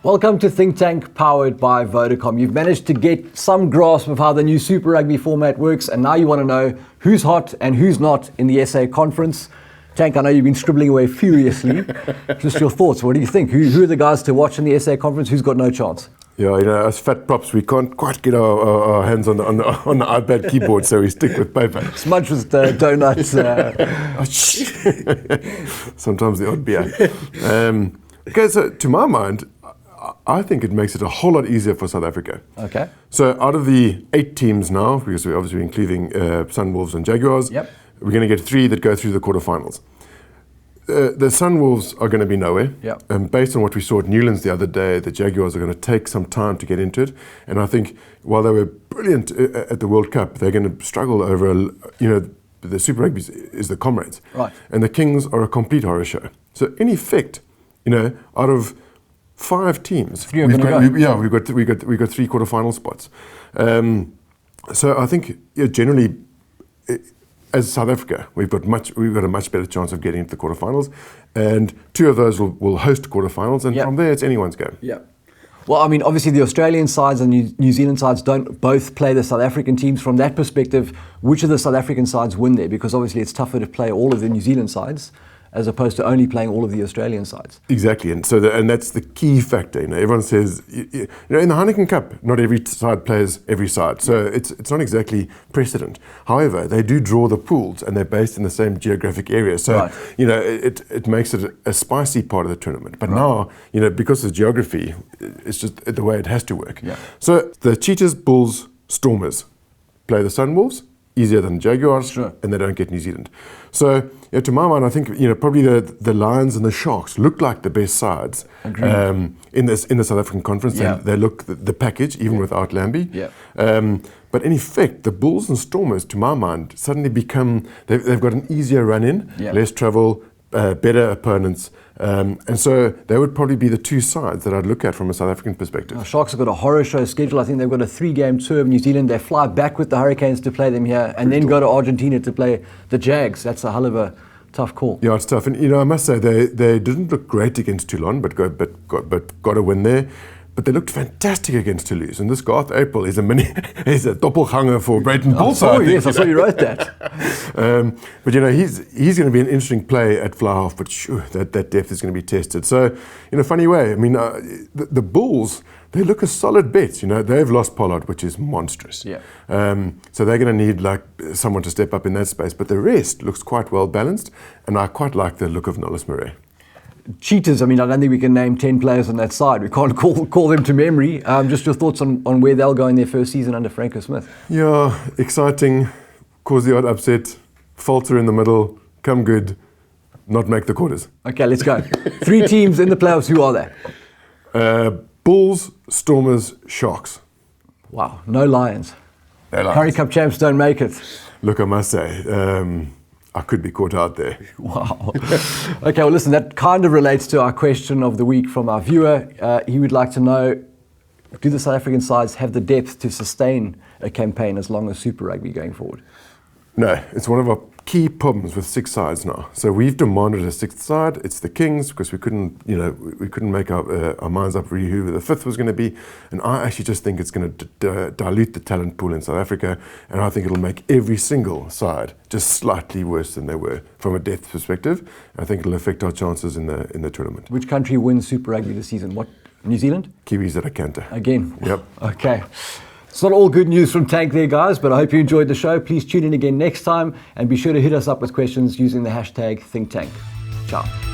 Welcome to Think Tank, powered by Vodacom. You've managed to get some grasp of how the new Super Rugby format works, and now you want to know who's hot and who's not in the SA conference. Tank, I know you've been scribbling away furiously. Just your thoughts. What do you think? Who are the guys to watch in the SA conference? Who's got no chance? Yeah, as fat props, we can't quite get our hands on the iPad keyboard, so we stick with paper. Smudge with donuts. Sometimes the odd beer. Okay, so to my mind, I think it makes it a whole lot easier for South Africa. Okay. So out of the 8 teams now, because we're obviously including Sunwolves and Jaguars, we're going to get 3 that go through the quarterfinals. The Sunwolves are going to be nowhere. Based on what we saw at Newlands the other day, the Jaguars are going to take some time to get into it. And I think while they were brilliant at the World Cup, they're going to struggle over, the Super Rugby is the Comrades. Right. And the Kings are a complete horror show. So in effect, out of 5 teams, we've got 3 quarterfinal spots. So I think generally, as South Africa, we've got a much better chance of getting into the quarterfinals, and 2 of those will host quarterfinals, and from there it's anyone's game. Yeah. Well, I mean, obviously the Australian sides and New Zealand sides don't both play the South African teams. From that perspective, which of the South African sides win there? Because obviously it's tougher to play all of the New Zealand sides as opposed to only playing all of the Australian sides. Exactly, and so and that's the key factor. Everyone says, in the Heineken Cup, not every side plays every side, so it's not exactly precedent. However, they do draw the pools, and they're based in the same geographic area, so it makes it a spicy part of the tournament. But now, because of the geography, it's just the way it has to work. So the Cheetahs, Bulls, Stormers play the Sunwolves. Easier than Jaguars, and they don't get New Zealand. So, to my mind, I think probably the Lions and the Sharks look like the best sides in the South African conference. They look the package, even without Lambie. But in effect, the Bulls and Stormers, to my mind, suddenly become they've got an easier run in, less travel, better opponents. And so they would probably be the 2 sides that I'd look at from a South African perspective. Sharks have got a horror show schedule. I think they've got a 3-game tour of New Zealand. They fly back with the Hurricanes to play them here, and then go to Argentina to play the Jags. That's a hell of a tough call. Yeah, it's tough. And I must say they didn't look great against Toulon, but got a win there. But they looked fantastic against Toulouse. And this Garth April is a doppelganger for Brayton Bolsa. Yes, I saw you wrote that. But he's going to be an interesting play at fly half. But that depth is going to be tested. So in a funny way, I mean, the Bulls, they look a solid bet. They've lost Pollard, which is monstrous. So they're going to need someone to step up in that space. But the rest looks quite well balanced, and I quite like the look of Nollis Murray. Cheetahs, I mean, I don't think we can name 10 players on that side. We can't call them to memory. Just your thoughts on where they'll go in their first season under Franco Smith. Yeah, exciting, cause the odd upset, falter in the middle, come good, not make the quarters. Okay, let's go. 3 teams in the playoffs, who are they? Bulls, Stormers, Sharks. Wow, no Lions. No Lions. Currie Cup champs don't make it. Look, I must say, I could be caught out there. Wow. Okay, well, listen, that kind of relates to our question of the week from our viewer. He would like to know, do the South African sides have the depth to sustain a campaign as long as Super Rugby going forward? No, it's one of our key problems with 6 sides now. So we've demanded a 6th side. It's the Kings, because we couldn't make our minds up really who the 5th was going to be. And I actually just think it's going to dilute the talent pool in South Africa, and I think it'll make every single side just slightly worse than they were from a depth perspective. I think it'll affect our chances in the tournament. Which country wins Super Rugby this season? What? New Zealand? Kiwis at a canter. Again? Yep. Okay. It's not all good news from Tank there, guys, but I hope you enjoyed the show. Please tune in again next time, and be sure to hit us up with questions using the hashtag ThinkTank. Ciao.